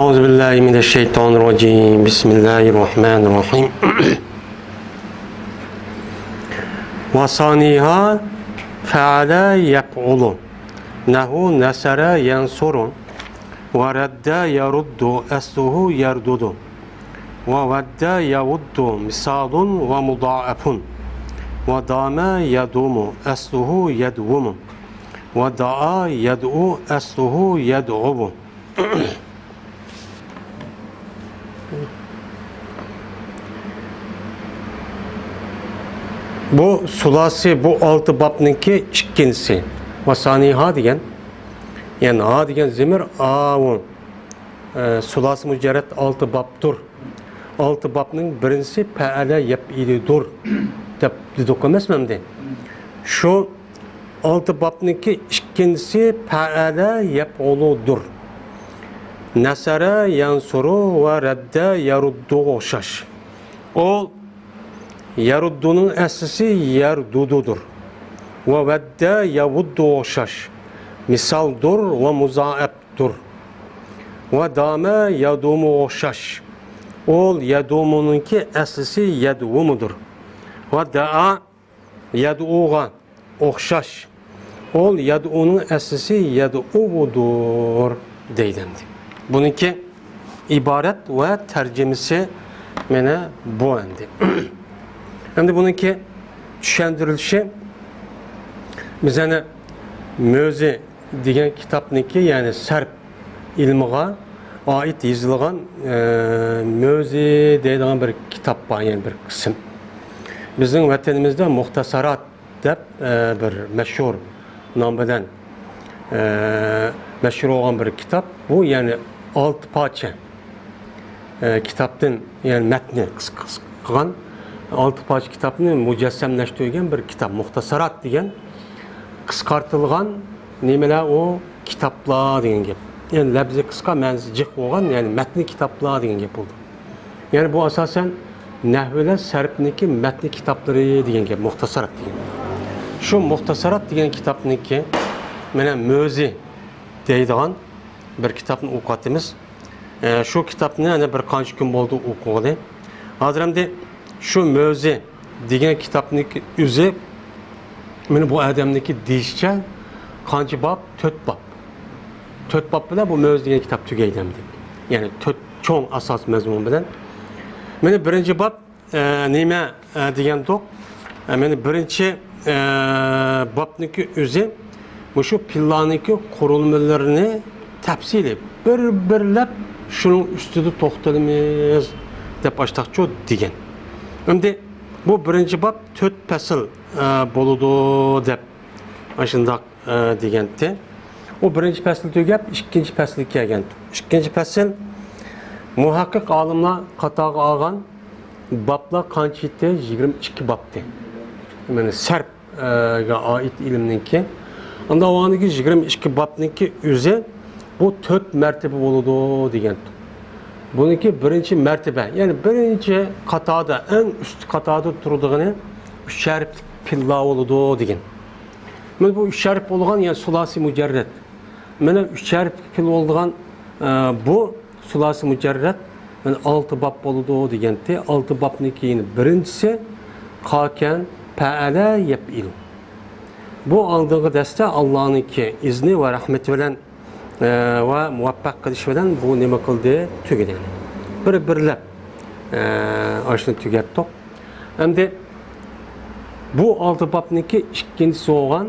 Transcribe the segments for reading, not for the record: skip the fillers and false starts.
Euzubillahimineşşeytanirracim. Bismillahirrahmanirrahim. Vasaniha feala yef'ulu. Nehu nesere yensurun. Ve redde yeruddu esluhu yerdudu. Ve vedde yevuddu misalun ve mudaafun. Ve dame yedumu esluhu yedvumu. Ve da'a yed'u esluhu yed'ubu. Bu sulasi, bu altı babninki ikkinchisi. Vasaniha degan, yani ha degan zemir avun. Sulasi mujarrad altı babdur. Altı babning birinchisi fa'ala yef'ilidur deb dedik emasmamdi. Şu altı babninki ikkinchisi fa'ala yef'uludur. Nasara yansuru ve redde yaruddu o'xshash. O Yaruddunun əslisi yerdududur. Ve vedde yavuddu o'xshash. Misaldur ve muzaebdur. Ve dame yadumu o'xshash. Ol yadumununki əslisi yedvumudur. Ve da'a yed'uğa o'xshash. Ol yed'unun əslisi yed'uvudur deyildi. Bununki ibaret ve tercümesi mene bu endi. Hem de bununki düşendirilişi bizene Mözi degan kitapniki, yani Serp ilmiga ait yazılgan Mözi deydigan bir kitap var, yani bir kısım. Bizim vatanimizde Muhtasarat deb bir meşhur nam bilan meşhur olan bir kitap. Bu yani 6 parça kitaptan, yani metni kısqan 6 parça kitapni mujassamlashtirgan bir kitap. Muhtasarat degan qisqartilgan nimalar o kitaplar degan gap. Yani labzi qisqa, ma'nosi jiq bo'lgan, yani matni kitaplar degan gap bo'ldi. Yani bu asosan nahvlar sarfniki matni kitaplari degan gap, muhtasarat degan. Şu muhtasarat degan kitapniki mana Mözi deydigan bir kitapni o'qiyapmiz. Şu kitapni ana bir qancha kun bo'ldi o'qig'ili. Hozir hamda şu Mözi degan kitapniki o'zi mana bu adamniki deyishcha qancha bob? 4 bob. 4 bob bilan bu Mözi degan kitap tugaydi hamda. Yani 4 cho'ng asos mazmun bilan. Mana birinchi bob nima degandik? Mana birinchi bobniki o'zi şu pillaniki qurilmalarini tafsili bir-birlab şunun üstüde to'xtalamiz deb başlaqchi degan. Endi bu birinchi bob 4 fasl bo'ladi deb ashundaq degandi. O birinchi fasl tugab, ikkinchi fasl kelgan. Ikkinchi fasl muhaqqiq olimlar qatag'i olgan boblar qancha edi? 22 bobdi. Mana Sarfga oid ilmninki. Anda o anki 22 bobniki o'zi bu 4 martaba bo'ladi degan. Bununki birinchi martaba, yani birinchi qatorda, en üst qatorda turadigan 3 harfli pilla bo'ladi degan. Mana bu 3 harf bo'lgan, yani sulasi mujarrad. Mana 3 harfli pil bo'lgan bu sulasi mujarrad, yani 6 bob bo'ladi deganda, 6 bobniki birinchisi qaken fa'ala yef'ilu. Bu aldığın deste Allah'ınki izni ve rahmeti bilen ve muvaffak kılış bilen bu nima kıldı? Tügedi. Bir-birlep aşını tügettik. Hem de bu altı babniki ikincisi olan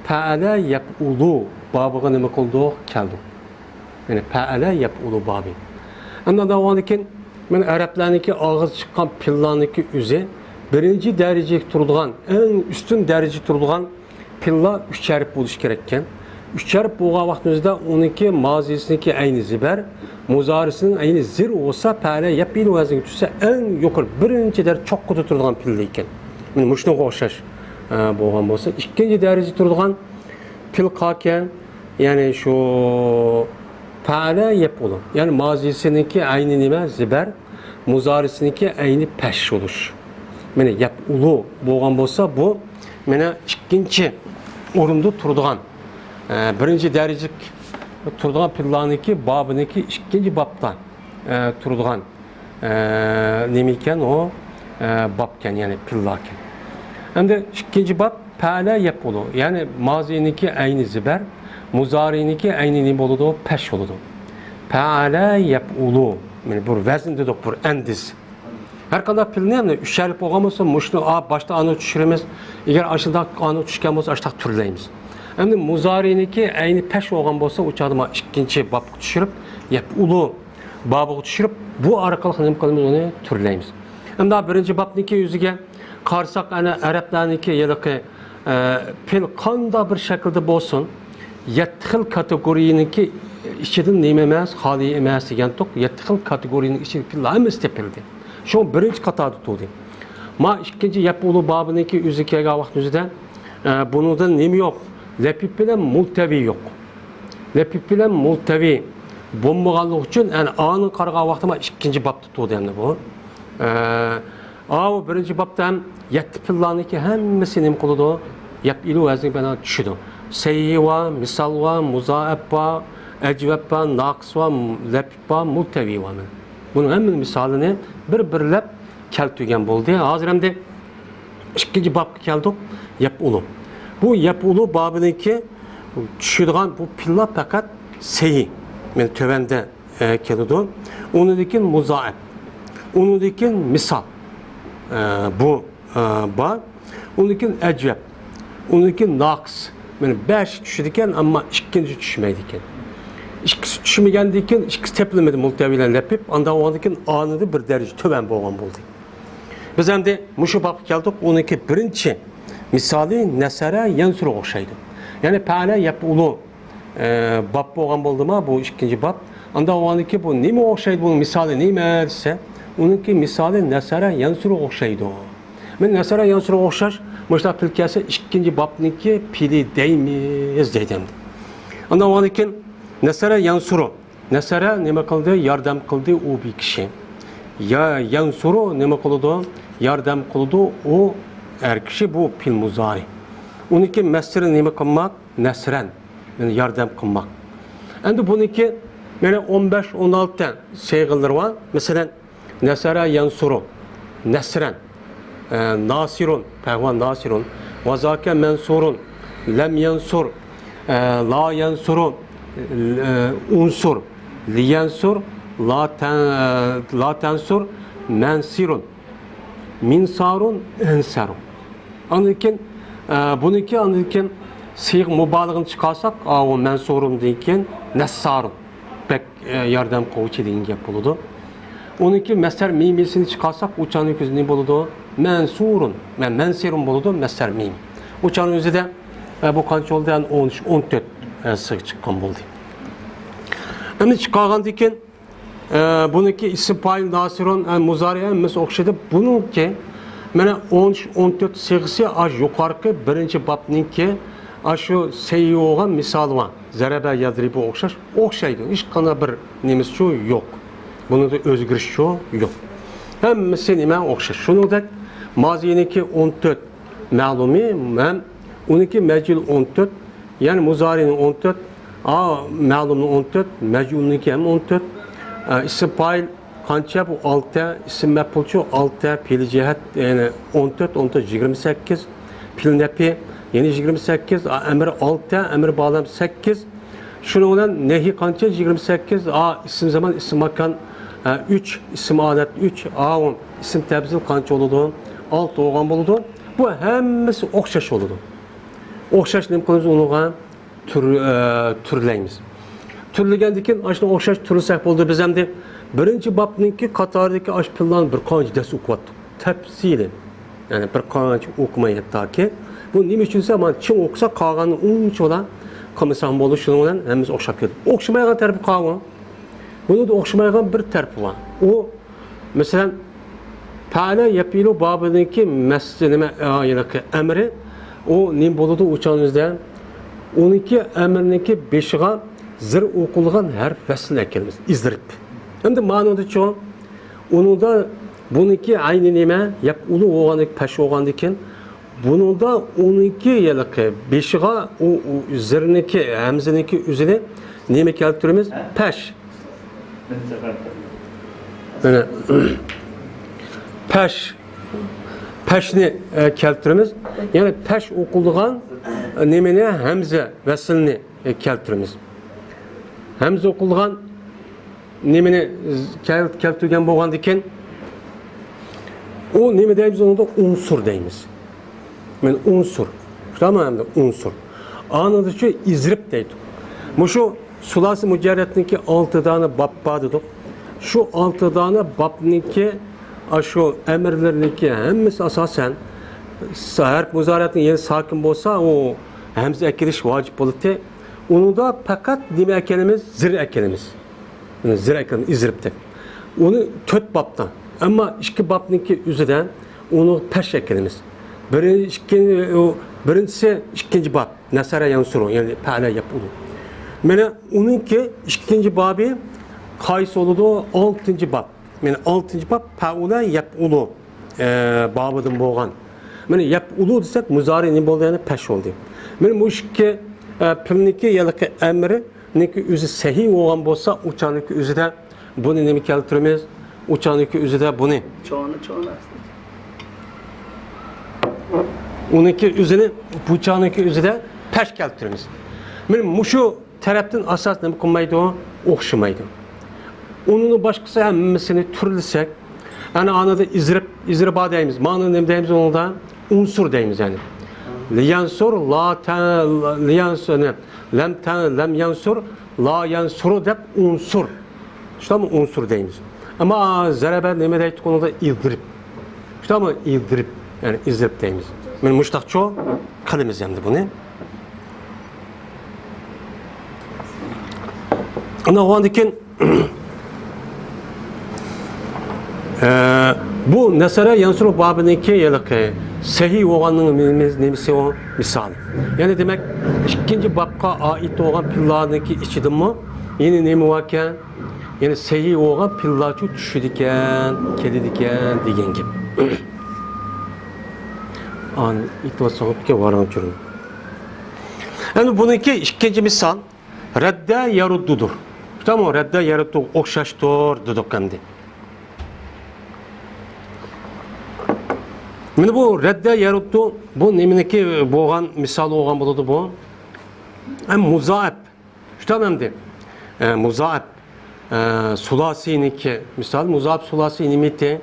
fa'ala yef'ulu babıga nima kıldı? Keldi. Yani fa'ala yef'ulu babı. Hem de davanıkin ben Araplarınki ağız çıkan pillanınki üzü birinci derece turulgan, en üstün derece turulgan pilla 3 harf bo'lishi kerakkan. 3 harf bo'lgan vaqtimizda uniki mozisiniki ayni zibar, muzorisining ayni zir bo'lsa, fa'ala yef'ilu vaznga tushsa eng yuqori birinchi daraja cho'qqida turadigan pilla ekan. Mana shunga o'xshash bo'lgan bo'lsa, ikkinchi daraja turadigan pil qolgan, ya'ni shu fa'ala yef'ulu. Ya'ni mozisiniki ayni nima? Zibar, muzorisiniki ayni pash bo'lish. Mana yef'ulu bo'lgan bo'lsa, bu mana ikkinchi o'rinda turadigan birinchi darajalik turduğan pillaniki babıniki ikinci babdan turduğan nemeyken o babken yani pillaken. Hem de ikinci bab pala yapılı. Yani maziyiniki aynı ziber, muzariniki aynı ne boludu? Peş oludu. Pala yapılı. Yani bu vezin dedik bu endiz. Her kadar pilini hem de üşerip oğamazsa muşlu başta anı düşüremiz. Eğer aşağıda anı düşken olsa aşağıda türleyimiz. Hem de muzariniki aynı peş oğam olsa uçadıma ikinci bab düşürüp yapılı babı düşürüp bu arkalık ne kalımız onu türleyimiz. Hem daha birinci babniki yüzüge karsak ana Araplarniki ya da ki pil kanda bir şekilde bolsun yetkil kategoriyiniki içinden neyim emez, hali emez degan tok yetkil kategoriyinin içi pillarimiz tepildi. Şu birinci kata tutuldu. Ma ikinci yapılı babıniki yüzükege vakt yüzüden bunun neyim yok. Lepip bilen multevi yok. Lepip bilen multevi bulmaganlık için yani anın karga vaktıma ikinci bab tutuldu yani bu. O birinci babda hem yetti pillaniki hemmesi neyim kılıdı. Yap ilu veznik bana düşüdü. Seyyi var, misal var, muzaeb var, ecveb var, naqs var, lepip var, multevi var. Bunun hemen misalini bir-birlep keltügen boldu. Hazır hem de ikinci babga keldik, yap ulu. Bu yap ulu babıniki düşüdüğün bu pilla fakat seyi. Yani tövende kelidi. Onundikin muzaeb. Onundikin misal. Bu bab. Onundikin ecveb. Onundikin naqs. Yani 5 düşüdüken ama ikinci düşmeydiken. İkisi düşmegəndikən ikisi tepilmedi multevilen lepip, anda o andakin anıdı bir derece töven boğan buldu. Biz hem de muşu bab geldik, onunki birinci misali nesere yansuru okşaydı. Yani pala yapılı bab boğan buldu ma bu ikinci bab. Anda o andaki bu nime okşaydı bunun misali nime ise onunki misali nesere yansuru okşaydı. Ben nesere yansuru okşaş, muşta pilkesi ikinci babniki pili deymiz deydim. Anda o andakin nesere yansuru. Nesere neme kıldı? Yardım kıldı o bir kişi. Ya yansuru neme kıldı? Yardım kıldı o er kişi bu pil muzari. Onunki mesleri neme kılmak? Nesren. Yani yardım kılmak. Şimdi bununki yani 15-16 şeyler var. Mesela nesere yansuru. Nesren. Nasirun. Pehvan nasirun. Vazake mensurun. Lem yansur. La yansuru. Unsur, liyansur, la tensur, mensirun, minsarun, ensarun. Anladıkken, bununki anladıkken sıyık mübalığını çıkarsak, o mensurun deyken nessarun, pek yardım kovuçu deyin yapıldı. Onunki mesler mimesini çıkarsak, uçanın yüzü ne buludu? Mensurun, mensirun buludu, mesler mimi. Uçanın yüzü de bu kanç oldu yani 13-14 sık çıkan buldu. Hem çıkargan diken bununki isim payı nasirun muzariye mis okşadı. Bununki mene 13-14 sıkısı az yukarıki birinci babninki şu seyyi olan misal var. Zerebe yadribi okşaş. Okşaydı. Hiç kana bir nemiz şu yok. Bunun da özgürüş şu yok. Hem nime okşaş. Şunu da maziyiniki 14 malumi hem onunki mecil 14 yani muzarinin 14 ma'lumun 14 mec'ulninki hem 14 isim fail kança bu 6 isim mef'ulçu 6 pil cihet yani 14 28 pil nepi yeni 28 emir 6 emir bağlam 8 şunu olan nehi kança 28 isim zaman isim makan 3 isim adet 3 isim tebzil kança oldu 6 oğan buldu bu hemmesi okşaş oldu okşaş ne yapıyoruz onu türleyimiz. Türlegendeki aşkın okşaş türlesek oldu biz hem de birinci babninki Katar'daki aşk pillan bir kanç ders okuvattık. Tepsili. Yani bir kanç okumayı hatta ki bu neymiş içinse ama çin okusa kağanın unç olan komisan bolu şunu olan hemiz okşap geldi. Okşamayan tarafı kağan. Bunu da okşamayan bir tarafı var. O mesela Pala yapılı babındaki mesleğine emri o neyim boludu uçağınızda 12 əmrindəki 5-ға zir oqulğan hər fəsil əkilimiz, izdirib. Hem de manada çoğu, onun da bununki aynı neme, yap ulu oğanlık, peş oğanlıkken, bunun da 12 yılık 5-ға o zirindeki, həmzindeki üzerine nemi keltirimiz? Peş. Yani, peş. Peşni keltirimiz. Yani peş okulduğun nemini hemze vesilini keltirimiz. Hemze okulduğun nemini keltirgen boğan diken o nemi deyimiz onu da unsur deyimiz. Yani unsur. Tamam mı? Unsur. Anladı şu izrip deydik. Bu şu sulası mücerretindeki 6 tane bab badıdık. Şu 6 tane babniki şu emirlerindeki hemisi asasen her muzaretin yeri sakin olsa o hemze ekiliş vacip olup onu da fakat nime ekelimiz zir ekelimiz. Yani zir ekelimiz izripte. Onu töt babdan. Ama iki babniki üzerinden onu peş ekelimiz. Birincisi ikinci bab. Nasara yansuru yani pala yapılı. Mene onunki ikinci babı kayıs oludu 6. bab. Yani 6. bab paula yapılı babıdan boğan. Yani yapılı desek muzari ne bolduğunu peş oldu. Yani bu iki pilniki yalıkı emri neki üzü sahih olan bolsa uçanıki üzü de bunu ne mi keltirimiz? Uçanıki üzü de bunu. Çoğunu. Onunki üzüne, bıçağınınki üzüne peş keltirimiz. Yani şu taraftan asas ne kılmaydı o? Okşamaydı. Onun başkası hemmisini türlüsek, yani anada izrip adayımız, manı ne deyimiz onu da unsur deyimiz yani. Liyansur, lem yansur, la yansuru dep unsur. İşte mi unsur deyimiz. Ama zerebe ne deydik onu da izrip. İşte mi izrip, yani izrip deyimiz. Men muştakço kalemiz yani bunu. Ana o andikin bu nesere yansuru babındaki yılık sahih olanın nemisi o misal. Yani demek ikinci babka ait olan pillarındaki içidim mi? Yine nemi varken yani sahih olan pillarçı düşüdiken, kedidiken degen gibi. An itvasoğup ki varan çürüm. Yani bununki ikinci misal redde yaruddudur. Tamam redde yaruddu okşaştır dedik endi. Şimdi bu redde yaruddu bu neminiki boğan misal olgan buludu bu. Hem muzaib. Tamam endi. Muzaib sulasiniki misal muzaib sulasi nimeti.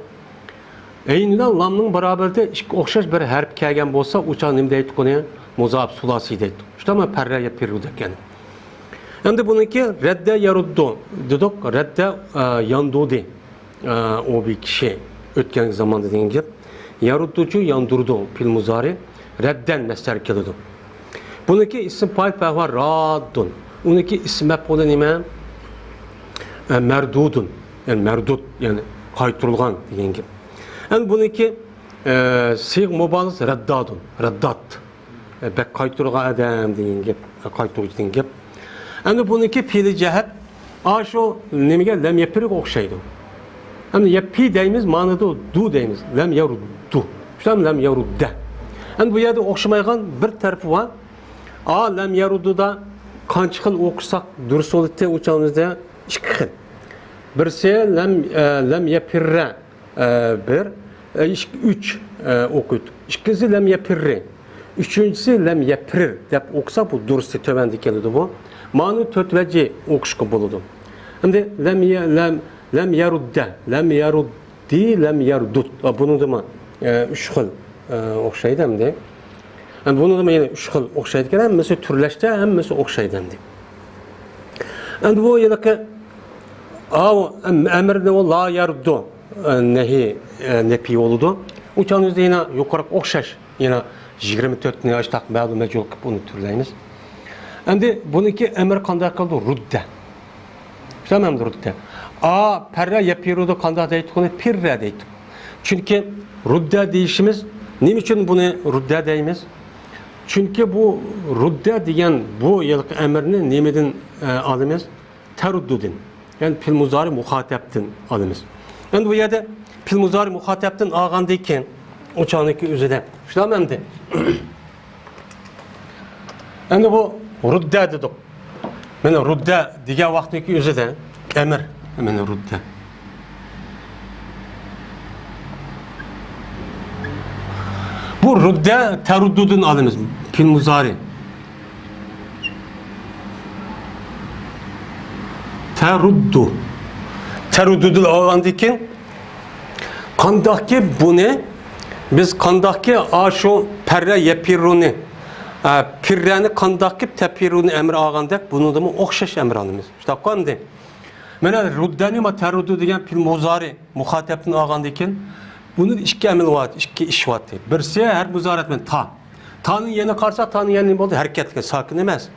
Eyninden lamның baraberde okşaş bir harp kelgen bolsa uçan nima deydi bunu muzaab sulasi deydi. İşte ama perre yapıyordu yani. Endi buniki redde yaruddu dedik redde yandudi o bir kişi ötken zamanda dediğin gibi yarudducu yandurdu pil muzari redden mesler keledi. Buniki isim pay var raddun. Buniki isim mef'ul nime merdudun yani merdud yani kaytırılgan dediğin gibi. Yani bununki sıyıq mubalız reddadun, reddat. Bek kaytırığa adam deyin gep, kaytırıcı deyin gep. Yani bununki fiili cehet, aşo nemige lem yepirik okşaydı. Yani yepi deyimiz manada du deyimiz, lem yaruddu. İşte lem yarudde. Yani bu yerde okşamaygan bir tarafı var. Lem yaruddu da kançıkın okusak dürüst olup uçağımızda iki. Birisi lem yepirre. Bir, üç okuydu. İkincisi lem yapirri. Üçüncüsü lem yaprir. Dep oksa bu dursi tövendi kelidi bu. Manu tötveci okuşku buludu. Şimdi lem yarudde, lem yaruddi, lem yardut. Bunu da mı üç xil okşaydı hem de. Yani bunu da mı yine üç xil okşaydı ki hem mesela türleşti hem mesela okşaydı hem de. Yani bu yine emrinde o la yardu. Nehi nepi oludu. Uçağınızda yine yukarı okşaş yine 24 ne açtak mağdur mecul kıp onu türleyiniz. Şimdi bununki emir kandak kaldı rudde. Tamam rudde. Perre yapıyordu kandak deydik onu pirre deydik. Çünkü rudde deyişimiz ne için bunu rudde deyimiz? Çünkü bu rudde diyen bu yıllık emirini nemedin alımız teruddudin. Yani pil muzari muhateptin alımız. Yani bu yerde pil muzari muhateptin ağandayken uçağındaki üzerinde. Şu da memdi. Yani bu rudde dedik. Mana rudda degan vaqtniki o'zida amr, mana rudda. Bu rudda taruddudun alımız, fil muzari. Teruddu. Teruddudul algandikin qandaqki buni biz qandaqki şu perre yepiruni pirrani qandaqki tepiruni emri algandak bunu da mı o'xshash emr alamiz. İşte qanday. Mana ruddani ma teruddu degan fil muzari muhatapni algandikin bunun ikki emri var, ikki ish var. Birisi her muzarat bilan ta. Ta'nın yerine qarsa ta'nın yerine bo'ldi harakatga sakin emas.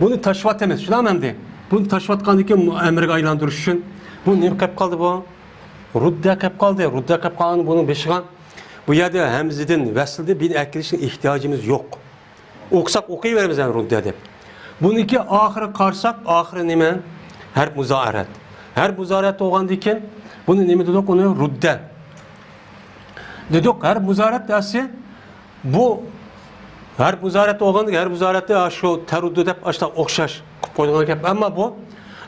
Bunu taşvat emas, shunami endi? Bunu taşvatgandikin emrga aylantirish uchun bu nima qilib qoldi bu? Rudda qilib qoldi. Rudda qilib qolgan buni beshigan. Bu yerda hamzidan vaslda bir akilishning ehtiyojimiz yo'q. O'qisak o'qiyveramiz ham rudda deb. Buniki oxiri qarsak, oxiri nima? Harf muzoarat. Harf muzoarat bo'lgandikin buni nima dedik? Uni rudda. Dedik harf muzoarat dasi bu harf muzoarat bo'lganda harf muzoaratda shu taruddu deb ashta o'xshash qilib qo'ygan gap. Ammo bu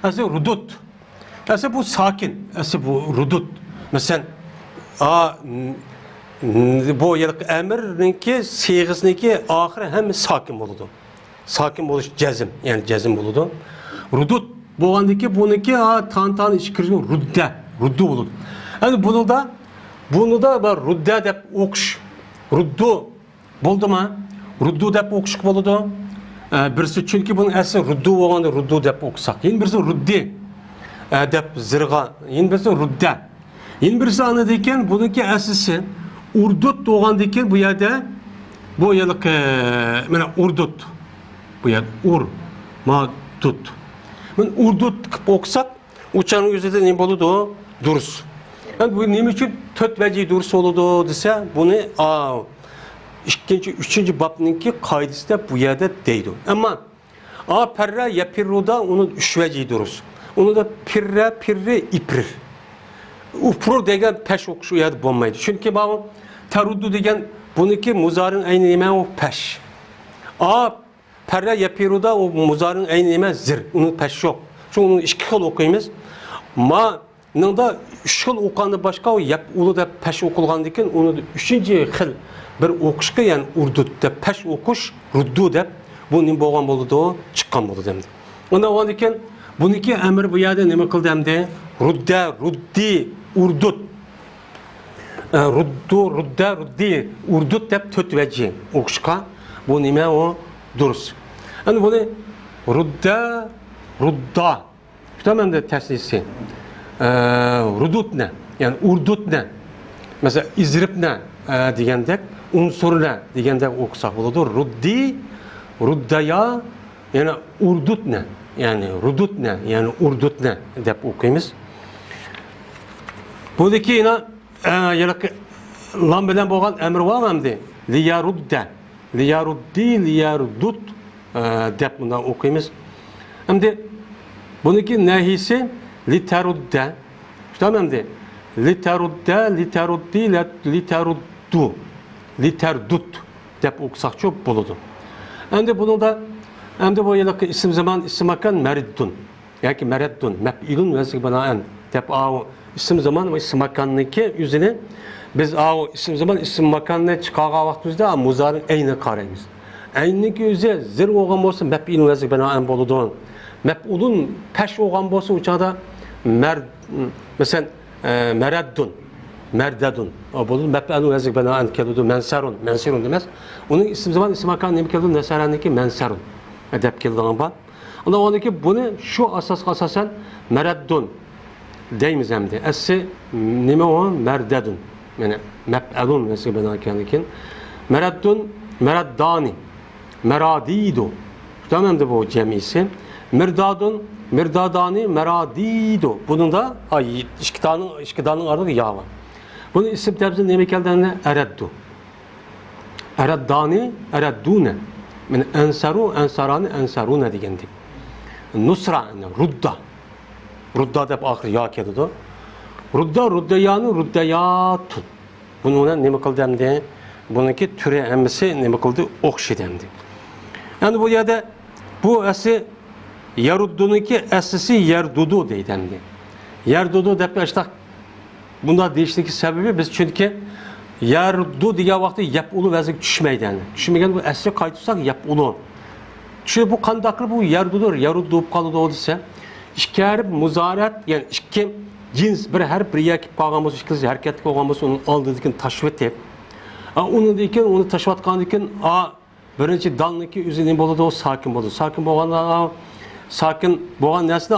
asli rudud. Asli bu sakin, asli bu rudud. Masalan, bu yilqi amirniki siyg'isniki oxiri ham sakin bo'ladi. Sakin bo'lish jazm, ya'ni jazm bo'ladi. Rudud bo'lgandiki buniki tan ish kirgan rudda, ruddu bo'ladi. Endi bunu da rudda deb o'qish, ruddu bo'ldimi? Ruddu deb o'qish bo'ladi. Birisi chunki bunun asli ruddu bo'lganda ruddu deb o'qisak. Endi birisi ruddi deb zirg'a, endi birisi rudda. Endi birisi anadi ekan, buniki aslisi urdut bo'lgandan bu yerda bu yiliq mana urdut. Bu yer madut. Men urdut qilib o'qisak, o'chaning o'zida nima bo'ladi? Durus. Yani bu nima uchun 4 vajiy durus bo'ladi desa, buni ikkinchi, uchinchi babninki qoidasida bu yerda deydi. Ammo perra yapirruda uni 3 vajiy durus. Uni da pirra, pirri, iprir. Ufrur degan pesh o'qish u yerda bo'lmaydi. Chunki bu taruddu degan buniki muzarin ayni nima u pesh. Perra yapirruda o muzarin ayni nima zir. Uni pesh yo'q. Shu uni ikki xil o'qiymiz. Nında 3 xil o'qganda boshqa o yap ulu deb pesh o'qilgandan keyin uni 3-chi xil bir o'qishga, ya'ni urdud deb pesh o'qish, ruddu deb bu nima bo'lgan bo'ldi, chiqqan bo'ldi demdi. Undan keyin buniki amr bu yerda nima qildi demdi? Rudda, ruddi, urdud. Rudda, ruddi, urdud deb 4 vaji o'qishga bu nima o durus. Endi buni rudda, rudda. Tamam da tasnisi. Rudutne, yani urdutne, mesela izripne degandek, unsurne degandek o'qisak bo'ladi. Ruddi, ruddaya, yani urdutne, yani rudutne, yani urdutne deb o'qiymiz. Buradaki yine lam bilan bo'lgan amr var hamdi. Liyarudda, liyaruddi, liyarudut deb bundan o'qiymiz. Hamdi buniki nahisi litarudda, tamam de. Litarudda, litaruddi, litaruddu, litardut deb o'qisak çok bo'ladi. Endi bunu da bu yilki isim zaman isim makan meriddun, yoki meraddun, maf'ilun vaziga binoan deb isim zaman va isim makanniki o'zini biz isim zaman isim makanni chiqargan vaqtimizda muzarin ayni qaraymiz. Ayniki o'zi zir bo'lgan bo'lsa maf'ilun vaziga binoan bo'ladi. Mef'ulun peş olan bosu uçada mesela meraddun, merdadun. O bulur mef'ulun yazık bana ankeludu mensarun, mensarun demez. Onun isim zaman isim makan ne keludu nesaraniki mensarun. Edep keludan var. Ondan ondaki bunu şu asasen meraddun deyimiz hem de. Esi nime o merdadun. Yani mef'ulun yazık bana ankeludu. Meraddun, meraddani, meradidu. Tamam da bu cemisi. Mirdadun, mirdadani, meradidu. Bunun da işkidanın arasında yağ var. Bunun isim tebzil neyme geldiğinde ereddu. Ereddani, ereddune. Yani ensaru, ensarani, ensarune diyendi. Nusra, rudda. Rudda dep ahir yağ kedidu. Rudda, ruddayanu, ruddayatun. Bunun neyme kıldığında bununki türe emmisi neyme kıldı? Okşi dendi. Yani bu yerde bu esi Yaruddununki əslisi yerdudu deyildi. Yerdudu dep işte bunda değiştiği sebebi biz çünkü yerdu diye vakti yapulu vəzik düşmeyden. Düşmeyden bu əsli qaytırsak yapulu. Çünkü bu kandaklı bu yerdudur. Yeruddu kalıdı o ise işkərib muzarat yani iki cins bir her bir yakip kalğamız işkisi hareket kalğamız onun aldığı taşvet hep. Onun diken onu taşıvatkan diken birinci dalniki üzerine boludu o sakin boludu. Sakin boğanda sakin boğan nesli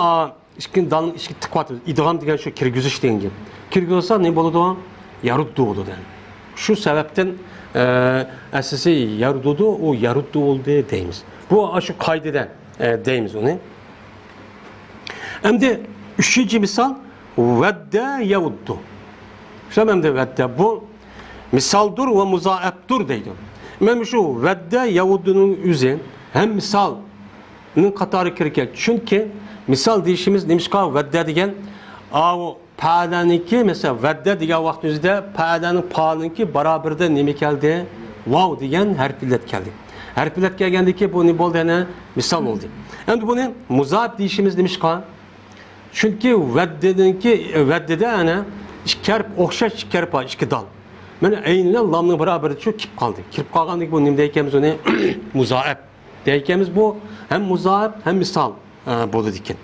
işkin dalın işki tıkvatı idğam diyen şu kirgüzüş deyin gibi. Kirgüzüş ne boludu o? Yaruddu oldu den. Şu sebepten esası yaruddu o yaruddu oldu deyimiz. Bu şu kaydeden deyimiz onu. Hem de üçüncü misal vedde yavuddu. Şu hem de vedde bu misaldur ve muzaeptur deydim. Ben şu vedde yavuddunun üzerine hem misalın katarı kirken çünkü misal deyişimiz neymiş ki vedde diyen o pədanınki mesela vedde diyen vaktimizde pədanın pahalınki beraber nemi geldi vav diyen harfillet geldi. Harfillet geldi ki bu ne oldu yani misal oldu. Yani bunu muzaep deyişimiz demiş ki çünkü veddede yani işkerp okşaş işkerp iki dal. Yani aynı lamla beraber çok kip kaldı. Kip kalgandık bu nimdeyikemiz onu muzaep. Deyikemiz bu hem muzaep hem misal bolu diken.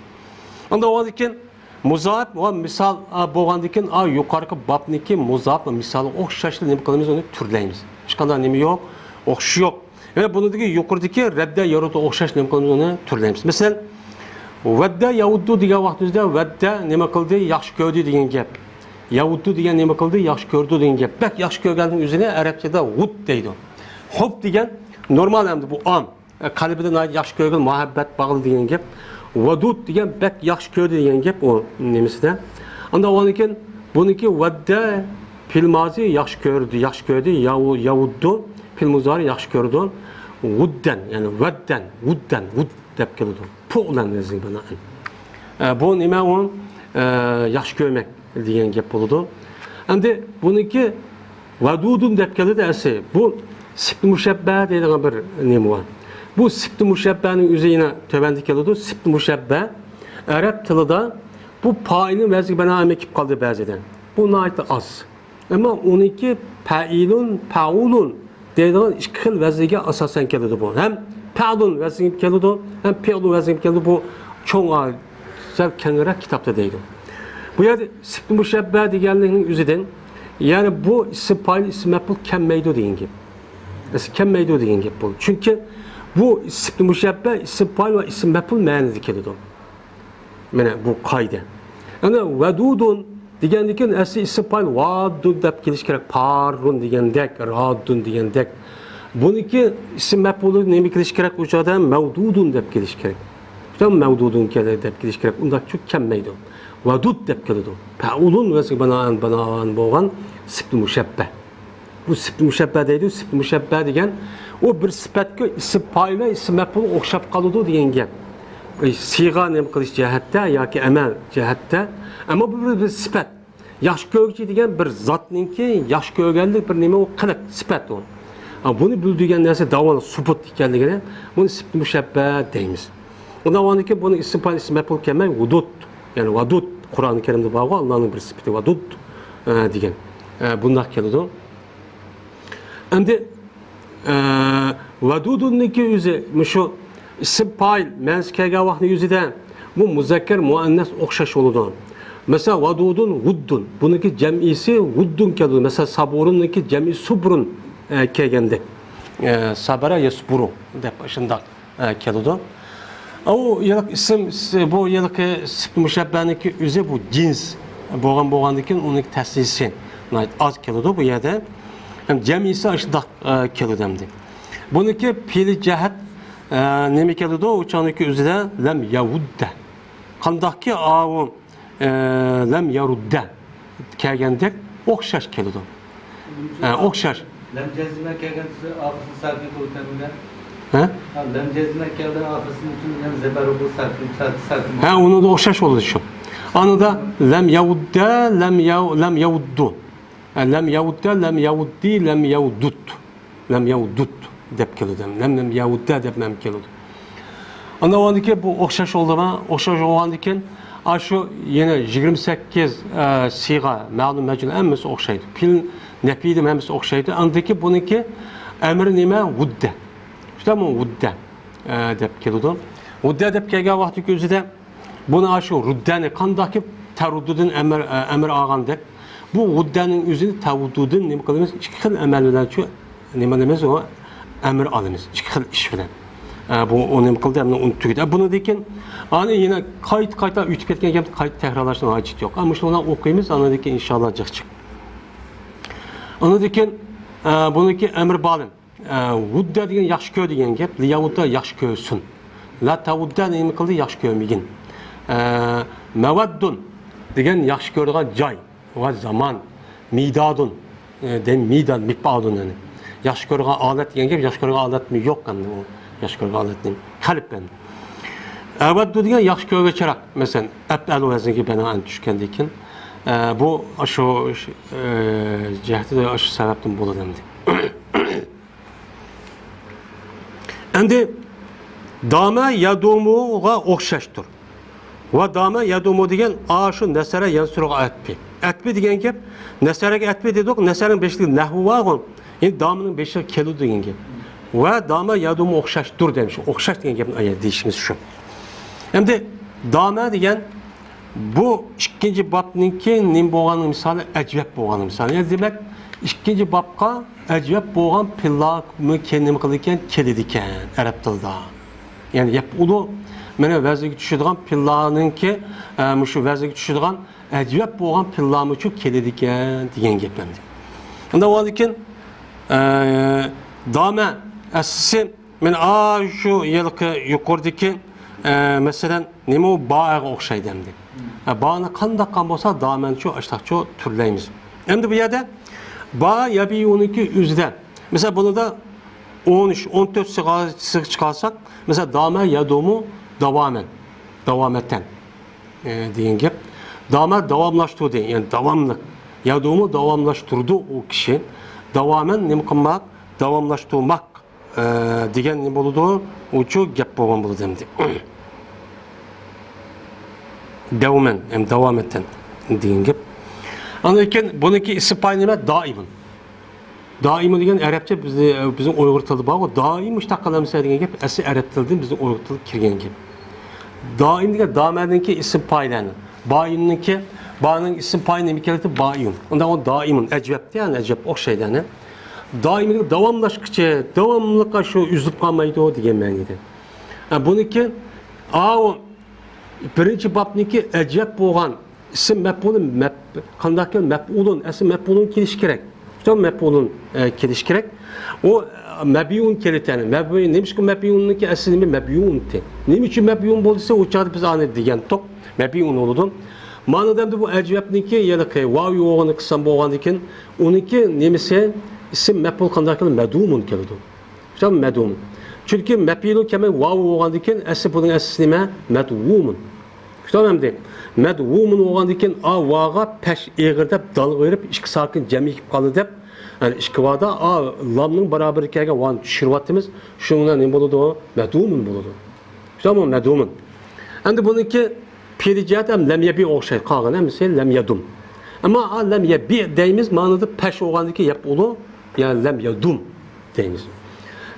Onda o diken muzaep o misal boğan diken yukarı babniki muzaep misal okşaşlı ne kalımız onu türleyimiz. Çıkanlar nemi yok, okşu yok. Ve bunu diki yukarıdaki redde yarutu okşaş ne kalımız onu türleyimiz. Mesela vedde yavuddu diye vaktimizde vedde ne kıldı yaxşı gördü diyen gep. Yavuddu diyen ne kıldı yaxşı gördü diyen gep. Bek yaxşı görgenin üzerine Arapçada vud deydi. Hop diyen normal hem de bu an. Kalbiden ait yaxşı görgen muhabbet bağlı diyen gep. Vadud diyen bek yaxşı gördü diyen gep o nemisi de. Anda o anken bununki vedde filmazi yaxşı gördü yavuddu filmuzari yaxşı gördü. Vudden yani vedden vud dep geldi. Poğlan yazın bana. Bu nime on yaxşı görmek diyen gep oldu. Hem de bununki vadudun dep geldi dersi. Bu sipti müşebbe dediğin bir nemi var. Bu sipti müşebbenin üzerine töbendik geldi. Sipti müşebbe Arap tılıda bu payının vəzi bana emekip kaldı bazıdan. Bu nait az. Ama onunki paulun dediğin iki xil vəzige asasen geldi bu. Hem Pa'dun vəzigim geldi, hem Pa'dun vəzigim geldi bu çoğun güzel kenara kitapta deydi. Bu yerde sipti müşebbe diyenlerin üzerinden yani bu isim paylı isim mef'ul kemmeydu deyin gibi. Kemmeydu deyin gibi bu. Çünkü bu sipti müşebbe isim paylı ve isim mef'ul meğenidir kelidi. Yani bu kaydı. Yani vedudun diyen asli isim paylı vadud dep geliş gerek parun diyen dek, radun diyen dek. Bununki isim mef'ulu nemi geliş gerek ucada mevdudun dep geliş gerek. Tam mevdudun dep geliş gerek. Unda çok kemmeydu. Vadud dep geldi. Paulun vəzi bana boğan sipti müşebbe. Bu sipti müşebbe deydi. Sipti müşebbe diyen o bir sipetki isim payla isim mef'ul okşap kalıdı diyen gep. Siga nem kılış cihette ya ki emel cihette. Ama bu bir sipet. Yaş göğçi diyen bir zatninki yaş göğellik bir neme o kılık sipet o. Bunu bildiğin neyse davanı subut dikenligine bunu sipti müşebbe deyimiz. Ondan sonra ki bunu isim payla isim mef'ul kemen vudud. Yani vadud Kur'an-ı Kerim'de bağlı Allah'ın bir sıfatı vadud diyen bunlar kelidi. Hem de vadudun neki yüzü şu isim payl menskege vakti yüzüden bu muzakker muannes okşaş oludu. Mesela vadudun vuddun bununki cem'isi vuddun kelidi. Mesela saburun neki cem'i subrun kelgendi. Sabara yasburu dep başında kelidi. O yıllık isim bu yıllık sipti müşebbeniki üzeri bu cins boğandikin onun tesisi az kelidi bu yerde hem cemisi aşıda kelidi demdi. Bununki pili cehet nemi kelidi o uçaniki üzeri lem yavudde. Kandaki avu lem yarudde kelgendek okşaş kelidi. Okşaş. Lem cezime kelgendisi afısı sarkı koyutanından. Ha? Lem cezime kelden afısının için hem zeberubu sarkı. Ha onu da okşaş olur şu. Anı da lem yavudde lem yavuddu. Lem yavudde lem yavuddi lem yavudut. Lem yavudut dep kelidem. Lem yavudde dep mem kelid. Anda ondaki bu okşaş oldu mu? Okşaş olgandiken şu yine 28 siga ma'lum mecnun hemmesi okşaydı. Pil nefidim hemmesi okşaydı. Andaki bununki emri nime vudde. İşte bu vudde dep keludi. Vudde dep kelgen vakti özüde bunu şu ruddeni kandaki teruddudun emir ağandek. Bu vuddenin özünü teruddudun nime kılımız iki xil emellerden şu nime demez o emir alımız. İki xil iş bilen. Bu onu kıldı hem onu tüydü. Bunu diken ani yine kayıta ütüp ketken gibi kayıt tekrarlaştığına hacet yok. Ama şuna okuyumuz ana diken inşallah çıkacak. Ana diken bununki emir balın. Vudda diyen yaxşı köy diyen gep. Liyavudda yaxşı köysün. La tavudda neymi kıldı yaxşı köymigin. Mevaddun diyen yaxşı köydüğün cay ve zaman. Midadun. Midad, mikbadun yani. Yaxşı köydüğün alet diyen gep. Yaxşı köydüğün alet mi yok yani o. Yaxşı köydüğün aletinin. Kalben. Evaddu diyen yaxşı köyge çırak. Mesela eb'el vezinki bana an düşkendikin. Bu aşı ciheti de aşı sebepten bulu demdi. Endi dame yadumuğa okşaştır. Ve dame yadumu diyen aşı nesere yansuruğa etpi. Etpi diyen gep neserege etpi dedik. Neserin beşliği nehvu var. Yani damının beşliği kelu diyen gep. Ve dame yadumu okşaştır demiş. Okşaş diyen gepin ayet değişimiz şu. Hem de dame diyen bu ikinci babninki nim boğanın misali ecvep boğanın misali. Yani demek ikinci babka ecvep boğan pilla mı kendim kılırken kelidiken Arap dilda. Yani yap ulu mene vaziyet düşürdüğün pillanın ki şu vaziyet düşürdüğün ecvep boğan pilla mı çok kelidiken diyen geplendi. Hem de o diken dame esası men şu yılki yukarıdaki mesela nima o bağa okşaydı demdi. Bağını kandakkan bolsa damen şu açtakça türleyimiz. Endi bu yerde bağ yabiyuniki üzden. Mesela bunu da 13-14 sık çıkarsak mesela dame yadumu devametten deyin gep. Dame devamlaştırdı deyin. Yani devamlık. Yadumu devamlaştırdı o kişi. Devamen nima qilmak, devamlaştırmak degan nima bo'ladi? O'chu gap bo'lgan bo'ladi demdi. Devamen, hem devam etten deyin gep. Anlayken bununki isim paynime daimun. Daimun diyen Arapça bizim Uygur tili var. O daim müştakkalarımız diyen gep. Esi Arap tilden bizim Uygur tili kirgen gep. Daim diyen damadınki isim paylanı. Bayinninki bağının isim payını mikeleti bayun. Ondan o daimun ecvepti yani ecvep o şeyden. Daimi devamlaştıkça devamlılıkla şu üzüp kalmaydı o diyen meniydi. Yani bununki birinci babniki ecep boğan isim mef'ulun kandakken mef'ulun esim mef'ulun keliş gerek. İşte mef'ulun keliş gerek. O mebiyun keliteni. Mebiyun neymiş ki mebiyununki esilimi mebiyunti. Neymiş ki mebiyun bolduysa uçadı biz anı diyen tok mebiyun oludun. Manadem de bu ecebniki yelike vavi oğanı kısan boğan diken onunki neymişse isim mef'ul kandakken medumun kelidu. İşte medumun. Çünkü mef'ulun kemen vavi oğan diken esil bunun esilime medvumun. Tamam deyim. Medvumun oğan diken a vaga peş eğirdep dal verip iki sakin cemi ekip kalı dep yani iki vada a lamның beraber kelgen van düşürüvatımız şundan ne buludu o medvumun buludu. Tamam medvumun. Endi bununki piricat hem lemyebi okşay kalgan hem mesela lemyedum. Ama a lemyebi deyimiz manada peş oğan diken yap ulu yani lemyedum deyimiz.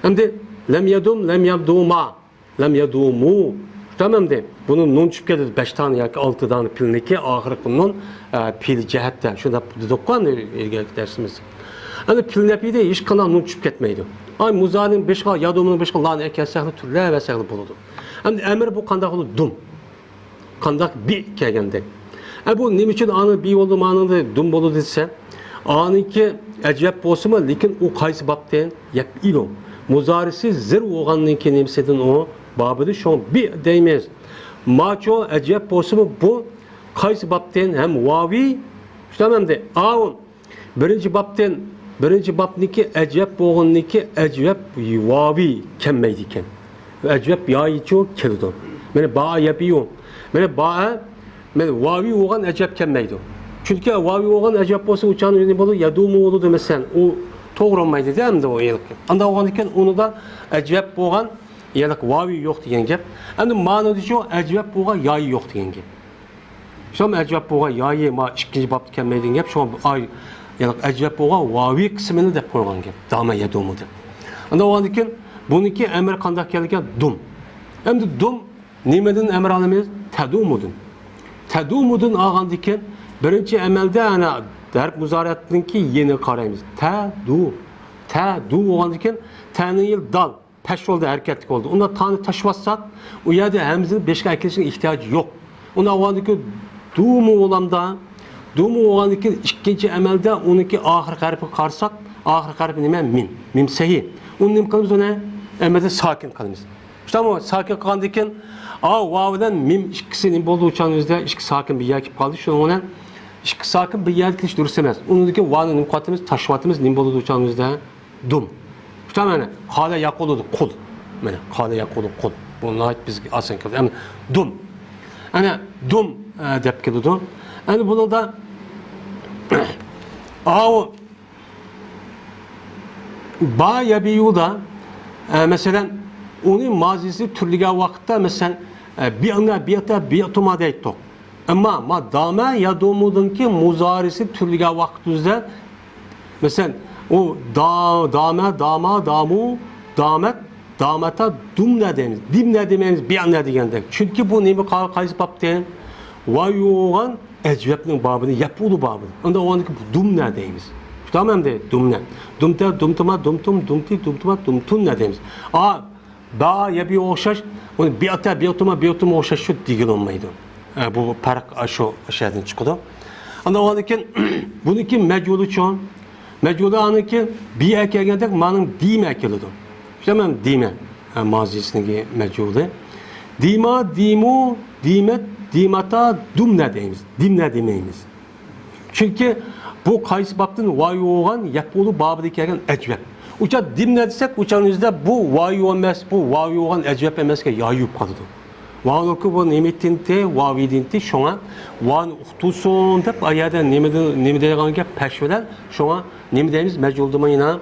Endi lemyedum lemyeduma lemyedumu. Tamam deyim. Bunun nun çıkıp geldi 5 tane ya 6 tane pilindeki ahir bunun pil cihetten. Şunda dedikkan ilgili dersimiz. Yani pilinepide hiç kanal nun çıkıp gitmeydi. Ay muzanın 5 kal yadumunun 5 kal lan ekesaklı türler ve saklı buludu. Yani emir bu kandak oldu dum. Kandak bir kelgende. Bu ne için anı bir oldu manında dum bolu dese anınki ecep olsun mu lekin o kaysı bapten yap ilo. Muzarisi zir oğanınki nemsedin o babıdı şu an bir değmez. Maço ecep posumu bu kaysı bapten hem vavi tamam de ağın birinci babniki ecep boğunniki ecep vavi kemmeydiken ecep yayıcı keldo mene bağa yapıyor mene bağa mene vavi oğan ecep kemmeydi çünkü vavi oğan ecep posu uçağın önüne bolu yadumu oldu mesela o doğru olmaydı değil mi de o yılki anda oğan iken onu da ecep boğan yani vavi yok degan gap. Endi ma'noda shu ajvab bo'lgan yoyi yo'q degan gap. Shu ajvab bo'lgan yoyi ma ikkinchi bobda kelmaydigan gap. Shu yani ajvab bo'lgan vavi qismini deb qo'ygan gap. Dama yadumu deb. Unda ondan keyin buniki amr qanday kelgan dum. Endi dum nimadan amr olamiz? Tadumudan. Tadumudan olgandan keyin birinchi amalda ana darb muzoriyatninki yeni qaraymiz. Tadu olgandan keyin ta'nil dal peşolda hareketlik oldu. Onda tani taşıvazsak o yerde hemzinin beşikaya ekilişine ihtiyacı yok. Onda olgandan keyin dumu olamda dumu olgandan keyin ikinci amelde onunki ahir harfi qarsak ahir harfi nima? Mim sahih. Onu nima qilamiz ona? Amelde sakin qilamiz. İşte ama sakin qilgandan keyin vavdan mim ikkisi nima bo'ldi o'chaningizda ikki sakin bir yer kelib qoldi. Shuning bilan ikki sakin bir yer kelish durust emas. Undan keyin vani nima qilyapmiz? Tashyapmiz nima bo'ldi o'chaningizda? Dum. İşte mana qala yaquludu qul. Mana qala yaqulu qul. Bunlar biz asan keldi. Ama dum. Ana dum deb keldi. Ana bunda ba yabiyuda mesela onun mazisi türlüge vakitte mesela bi'atuma deyittik. Ama ma dama yadumudun ki muzarisi türlüge vakitte mesela o dameta dum ne dememiz, dim ne dememiz bir an ne diyendek. Çünkü bu neymi kayısı babdı? Vayoğan ecvebnin babını, yapulu babını. Onda o andaki dum ne deyimiz. Tamam de dum ne? Dumta, dumtuma, dumtum, dumti, dumtuma, dumtun ne deyimiz. Ba ya bir oğuşaş, onu biatuma oğuşaş şu digil olmaydı. Bu fark şu şeyden çıkıyordu. Onda o andaki bununki meculu çoğun. Meculu anınki bir erkeğindeki manın dime ekeliyordu. İşte ben dime mazisindeki meculu. Dima, dimu, dimet, dimata, dum ne deyimiz. Dim ne demeyimiz. Çünkü bu kayısı babının vayu olan yapılı babı kelgen ecveb. Uça dim ne desek uçanızda bu vayu olmaz, bu vayu olan ecveb emez ki yayıp kalıdı. Vanuku bu nimetinte, vavidinte şuna van uhtusun dep ayada nimedeygan ki peşvelen şuna nimedeyimiz mecbulduma yine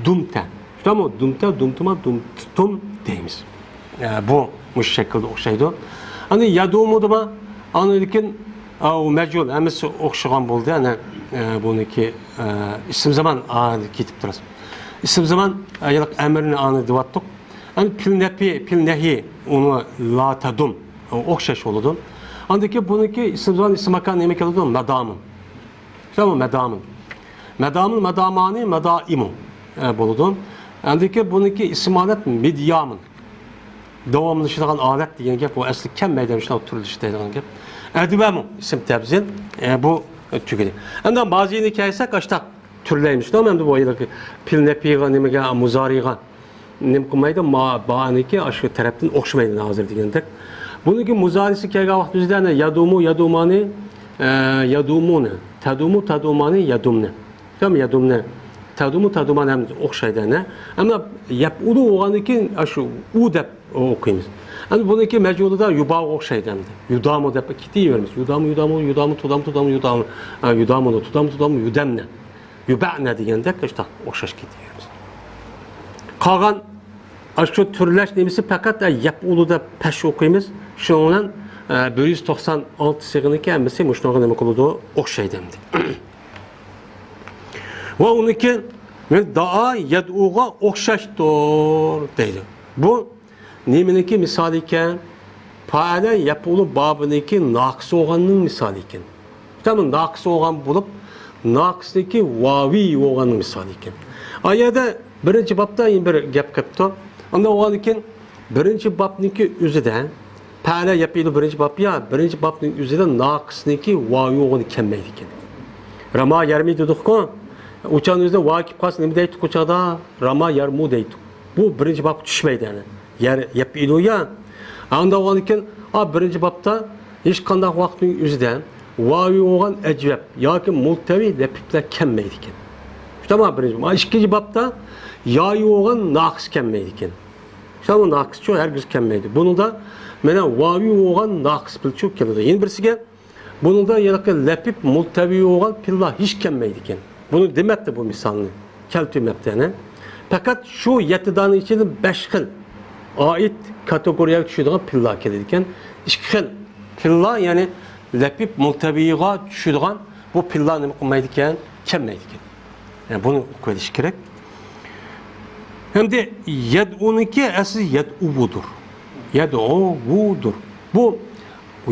dumte. İşte ama dumte, dumtuma, dumtum deyimiz. Bu şekilde okşaydı. Hani yadumuduma anırken o mecbul emes okşagan buldu. Yani bununki isim zaman kitip duras. İsim zaman yalak emrini anı divattık. Yani pil nehi onu la tadum okşaş oldu. Andaki bununki isim zaman isim makan yemek oldu medamın. Tamam medamın. Medamani medaimu buldu. Andaki bununki isim alet midyamın. Devamlı işlenen alet diyen gep o asli kem meydan işlenen türlü işlenen gep. Edivemu isim tebzil bu tükedi. Ondan bazı hikayesi kaçta türleymiş. Tamam mı bu ayıdaki pil nepiga nimege muzariga nim kumayda ma baaniki aşağı taraftan okşamaydı hazır diyendek. Bununki muzarisi kega vakti üzerine yadumani yadumune tadumani yadumne. Tamam yadumne. Taduman hem okşaydı ne? Ama yapulu olaniki aşağı udep okuyumuz. Yani bununki mecbulu da yubağı okşaydı hem de. Yudamu da kiti vermiş. Yudamu, yudemne. Yuba'ne diyende işte okşaş kiti vermiş. Kalan aşkı türleş nemisi fakat yapulu da peş okuyumuz. Şundan 196 sığınıki emmesi muşnağı demek oldu okşaydı hem de. Ve onunki daha yed'uğa okşaştır deydi. Bu niminiki misali iken faale yapılı babındaki naksı olanın misali iken. Tamam naksı olan bulup nakısdaki vavi olanın misali iken. Ayada birinci babda bir gap kaptı. Onda o iken birinci babniki üzerinde faale yapılı birinci bab ya birinci babnın üzerinde nakısdaki vavi olanı kemmeydi iken. Rama yarmi dedik ki uçağınızda vakip kalsın ne deydik uçağda rama yarmu deydik. Bu birinci bab düşmeydi yani. Yer yapılı ya. Anda olan iken birinci babda hiç kandak vaktin üzerinde vavi olan ecveb ya ki multevi lepipler kemmeydi iken. İşte ama birinci bab. İkinci babda yayı olan nakıs kemmeydi iken. İşte ama nakıs çok herkes kemmeydi. Bunu da mena vavi olan nakıs pil çok keldi. Yeni birisi ki bunu da yalakı lepip multevi olan pilla hiç kemmeydi iken. Bunu demekti bu misalını. Keltü meptene. Fakat şu yetidanın içinde 5 xil ait kategoriyaga tushadigan pilla keladi ekan. Ikki xil pilla, ya'ni lapib multabiga tushadigan bu pilla nima qilmaydi ekan? Kelmaydi ekan. Yani bunu ko'rish kerak. Hamda yad'uniki asli yad'uvudur. Yad'uvudur. Bu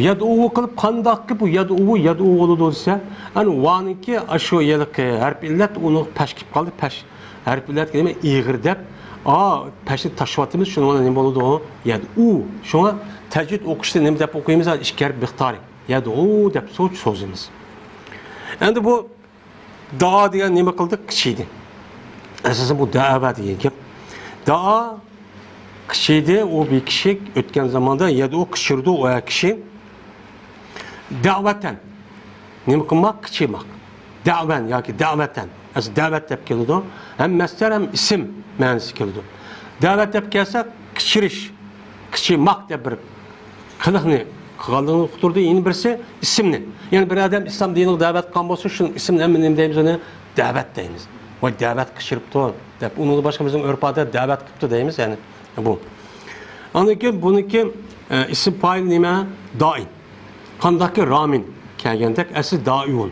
yad'uvu qilib qandaqki bu yad'uvu yad'uvu desa, ani vaniki ashu yiliq harf illat uni pash kelib qoldi. Pash harf illat kelma ig'ir deb, pashni tashvatimiz shuni nima bo'ladi o? Yad'u. Shunga tajvid o'qishda nima deb o'qiymiz? Ikki harf miqdori. Yad'u deb so'zimiz. Endi bu da degan nima qildik? Kichiydi. Asosan bu da'va degan gap. Da kishiydi, o bir kishi o'tgan zamonda yad'u kishirdi o kishi. Da'vatan nima qilmoq? Kichiymoq. Da'van yoki da'vatan. As da'vat deb keladi. Ham masdar ham ism ma'nosi keladi. Da'vat deb kelsa kichirish, kichiymoq deb bir qiliqni qilganligini uqtirdi. Yana birisi ismni. Yani bir adam İslam dinini da'vat qilgan bo'lsa, shu ismni nima deymiz uni? Da'vat deymiz. Voy da'vat qilishibdi deb uni boshqa bizning urfada da'vat qilibdi deymiz, yani bu. Aniki buniki ism fa'il nima? Doim. Qandaki ramin kelgandek asli da'un.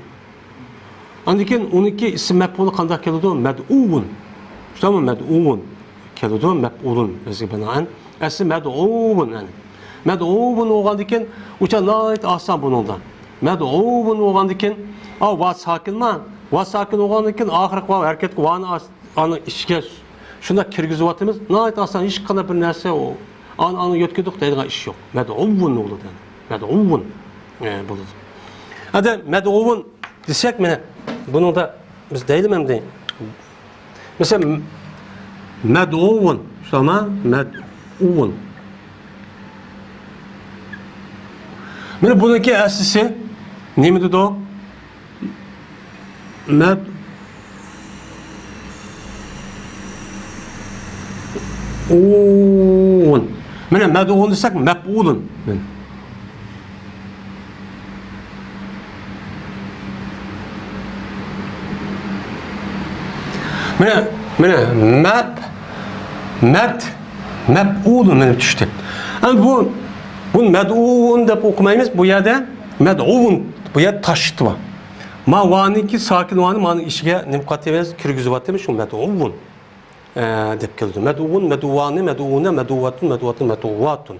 Aniki uniki ism maf'ul qanday keladi? Mad'un. Tamam, mad'un keladi, maf'ulun bizga binoan asli mad'un, yani. Mad'un bo'lgandikan, o'sha nihoyat oson buningdan. Mad'un bo'lgandikan, va sakinma, va sakin bo'lgandikan oxirgi va harakat vani ani ishga shunda kirgizyapmiz. Nihoyat oson, hech qanday bir narsa ani yotkidik deydigan ish yo'q. Mad'un bo'ladi. Mad'un bo'ladi. Hadi mad'un desek, mana bunu da biz deylim hem deyin. Mesela med'un, şama med'un. Mana buniki aslisi neydi o? Med'un. Mana med'un desek mef'ulun. Mana mef'ulun deb tushdi. Ama bu med'un deb o'qimaymiz. Bu yerda med'un, bu yerda tashdi var. Ma vaniki sakin vani mani ishiga nima qataymiz? Kirgizyapmiz shu med'un deb keldi. Med'un, med'uvani, med'una, med'uvatun, med'uvatun, med'uvatun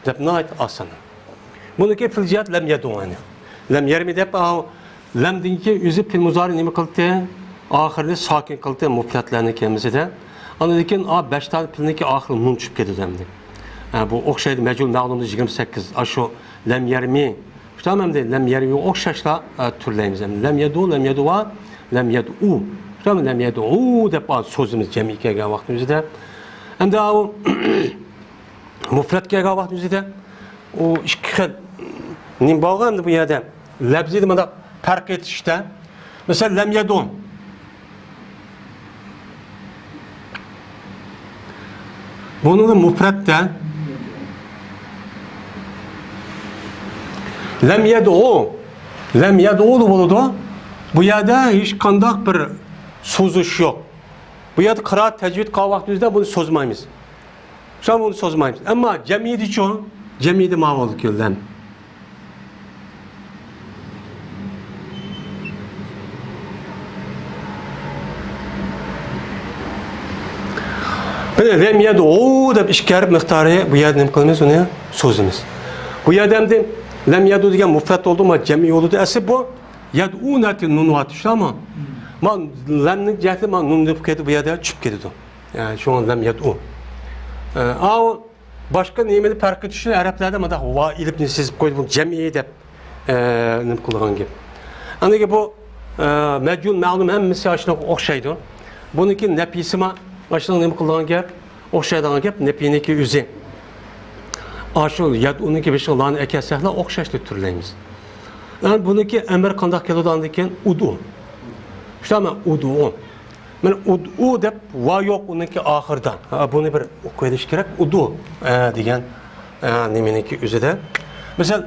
deb nayt asan. Buniki fil jihat lam yad'uni. Lam yarmi deb lamdinki o'zi fil muzari nima qildi? Ahirni sakin qildi muflatlarni kelmasida. Ana lekin 5 tane pilniki ahir nun tushib ketdi demdi. Bu o'xshaydi majul ma'lumni 28. Ashu lam yarmi. Tamam deydi, lam yarmi o'xshashla turlaymiz. Lam yadu, lam yaduva, lam yad'u. Tamam, lam yad'u deb so'zimiz jami kelgan vaqtimizda. Endi u muflat kelgan vaqtimizda u ikki xil nim bo'lgan bu yerda. Labzini mana farq etishda. Mesela lam yadun. Bunun mufratda lam yad'u bo'ladi. Bu yerda hech qanday bir so'zish yo'q. Bu yerda qiroat tajvid qilgan vaqtimizda buni so'zmaymiz. Shuni buni so'zmaymiz. Ammo jamiyat uchun jamiyatda ma'lum kelgan. Lam yad'u deb ishkarib miqdori bu yerda nima qilamiz uni so'zimiz. Bu yerda ham lam yad'u degan mufrat oldu ama cemi oldu. Asli bu yad'unati nunvat ama man lamning jihati man nun deb ketdi bu yerda tushib ketdi. Yani şu an lam yad'u. Başka nimani farqi tushdi arablarda mana va ilibni sizib qo'ydi bu cemi deb nima qilgan gap. Aniki bu majul ma'lum hammasi ashuna o'xshaydi. Buniki nafisima Başına nima qilgan gap? O'xshaydigan gap nepiniki o'zi. Ashu yad'uniki beshqilani akasahla o'xshashni turlaymiz. Yani buniki amr qanday keladigan ekan? Udu. Shama udu. Mana udu deb va yo'q uniki oxirdan. Buni bir o'qish kerak. Udu degan nimaniki o'zida. Misol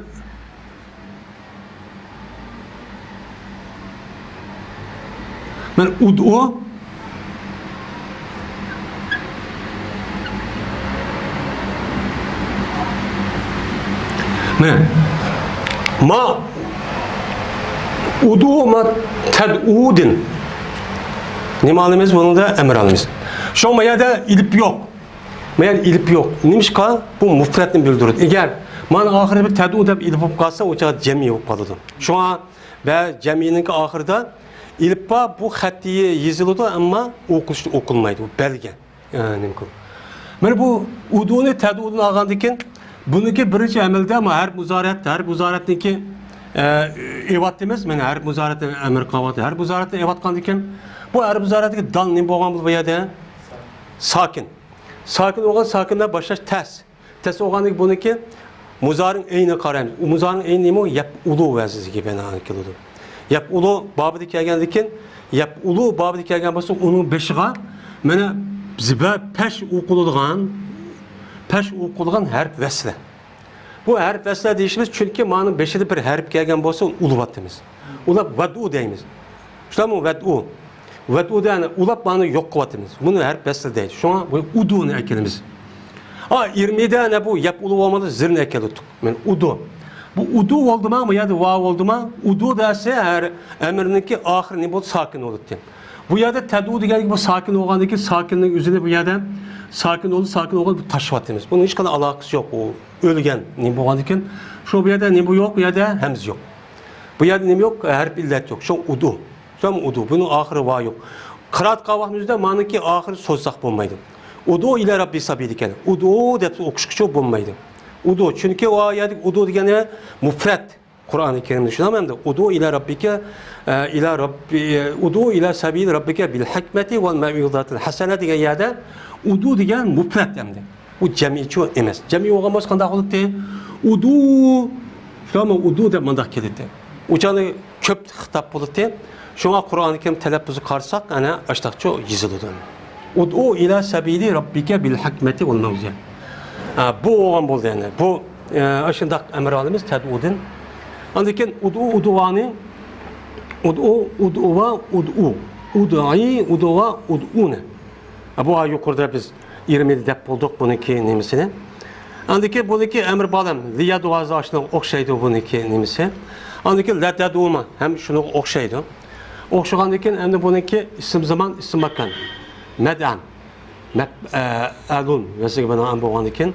mana udu Ma udu ma ted'udin. Nima alimiz bunu da emir alimiz. Şu mayada ilip yok. Mayada ilip yok. Nimişka bu mufretni bildirir. Eğer mana ahirde bir ted'u deb ilip olup kalsa o çağda cemi olup kalıdı. Şu an ve ceminin ahirde ilip bu xattiye yazıldı ama okunmaydı. Bu belge. Yani mana bu uduni ted'udun algandikin buniki birinci emelde ama her muzaretniki evat demez. Mana her muzaretni emir qavatı. Her muzaretni evat qandikin bu her muzaretniki dal ne bolgan bu yerda sakin. Sakin olan sakinler başlaş ters. Ters olanlık buniki muzarın eyni qaraymiz. O muzarın eyni nima o? Yap'ulu vazisi gibi bana kılıdı. Yap'ulu babı kelgandikin yap'ulu babı kelgan bolsa onun beshiga mana ziba pesh o'qilgan harf vasla. Bu harf vasla deyishimiz chunki ma'nun beshida bir harf kelgan bo'lsa ulovat deymiz. Ulab vad'u deymiz. Shularmi vad'u. Vad'u degani ulab ma'ni yo'q qilyapmiz. Buni harf vasla deydi. Shunga bu uduni ekanimiz. Ha 20'de ne bu yap'ulu olmadı zirne ekeluttuk. Men udu. Bu udu oldu mu ya da vav oldu mu? Udu derse her emrininki ahir ne bu sakin olur diye. Bu yerde ted'u degan bu sakin olgandaki sakinlik üzerine bu yerde sakin oldu bu taşvatimiz. Bunun hiç kadar alakası yok. O ölgen ne bu olgandaki şu bu yerde ne bu yok bu yerde hemz yok. Bu yerde ne yok harf illet yok. Şu udu. Şu udu. Bunun ahiri va yok. Kıraat kavamımızda maniki ahiri sözsak bulmaydı. Udu ile Rabbi sabiydiken. Udu deb okuşkuçu bulmaydı. Udu. Çünkü o ayet udu degani mufret. Kur'an-ı Kerim'de düşünemem de udu ile Rabbike ila Rabbi udu ila sabil Rabbike bil hikmeti vel mev'izatil hasene degan yerde udu degan mufret demdi. Bu cemiçi emas. Cemi olmaz qanday qilibdi? Udu şoma udu deb mundaq keldi. Uçanı köp xitap bo'ldi. Şuna Kur'an-ı Kerim telaffuzu qarsak ana aştaqçı yazıldı. Udu ila sabili Rabbike bil hikmeti vel mev'iza. Bu olgan bo'ldi yani. Bu aşındaq emir alimiz ted'udin. Andiken uduvani uduva udai uduva udune. Bu ay yukarıda biz 20 dep bulduk bununki nimisini. Andiki bununki emir balım liya duazı aşına okşaydı bununki nimisi. Andiki lete duuma hem şunu okşaydı. Okşagandiken hem de bununki isim zaman isim makan. Med'an med'alun mesela bana an boğandiken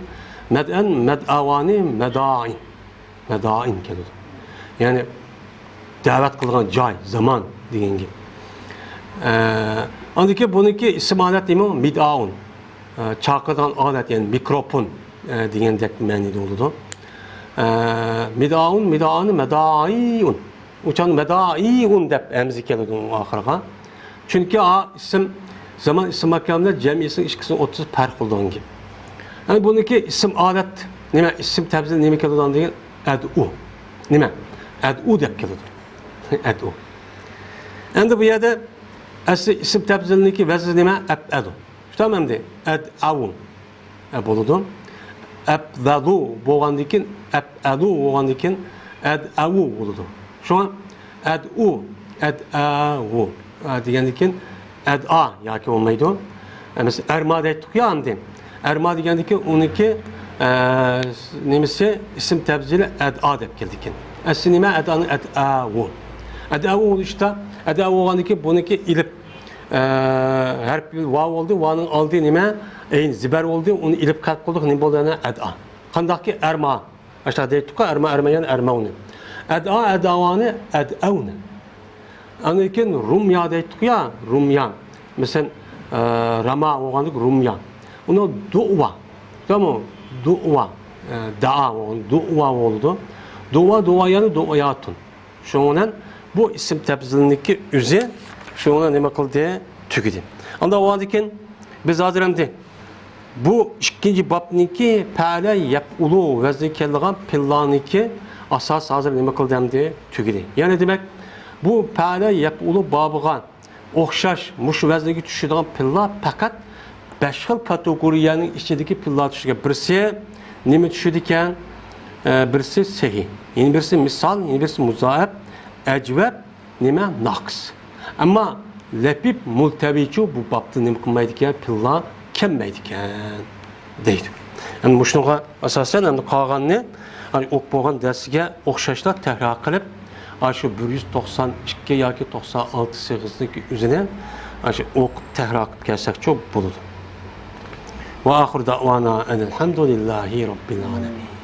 med'an med'avani med'ain med'ain keldi. Yani davet kılgan joy, zaman degan gibi. Andiki bununki isim alet nima? Mid'aun. Chaqirgan alet yani mikrofon degandek ma'noda bo'ladi. Mid'aun, mid'ani, medaiun. Uçan medaiun deb emzi keladi oxiriga. Chunki isim zaman isim makonda jamiyatning ikkisini 30 farq qilgan gibi. Yani bununki isim alet nima? Isim tabzil nima keladi degan ad'u. Nima? Ad'u deb keladi. Ad'u. Endi bu yerda asli isim tabzilniki vazni nima? Ab'adu. Tamam de. Ad'avun. Bo'ladi. Ab'adu bo'lgandikin ab'adu bo'lgandikin ad'avu bo'ladi. Shuna ad'u, ad'avu degandikin ad'a yoki bo'lmaydi. Mesela erma deydik ya endi. Erma degandikin uniki nemisi isim tabzili ad'a deb keldikin. Asli nima? Ad'ani ad'avu. Ad'avu işte ad'avu olgandiki buniki ilip harf vav oldu. Va'nın aldığı nima? Eyn zibar oldu. Onu ilip kalp qildik. Ne bo'ldi ana ad'a. Qandaqki erma. Aşağı deydik ki erma yani ermauni. Ad'a ad'avani ad'avni. Anikin rumya deydik ya rumyan. Mesela rama olgandik rumyan. Onu du'a. Tamam mı? Du'a. Da'a oldu. Dua yani duayatun. Şundan bu isim tabzilindeki üze şuna nima qildi? Tugidi. Anda o andikin biz hazırlandı. Bu ikinci babniki pala yap'ulu vazni kelgan pillaniki asas hazır nima qildi hamdi tugidi. Yani demek bu pala yap'ulu babıga o'xshash mush vazniga tushadigan pilla faqat 5 xil kategoriyaning ichidagi pilla tushiga birisi nima tushadi ekan? Birisi sahih, yeni birisi misal, yeni birisi muzaab, ecveb, nima naqs. Ama lepip multabichu bu babda nima qilmaydi ekan? Pilla kelmaydi ekan deydi. Yani muşnuğa asasen hem de qolganni o'qib bo'lgan darsiga o'xshashlar takror qilib, shu 192 yoki 96 sig'izlik o'zini shu o'qib takror qilib kelsak çok bo'ladi. Va oxir da'vana alhamdulillahi robbil alamin.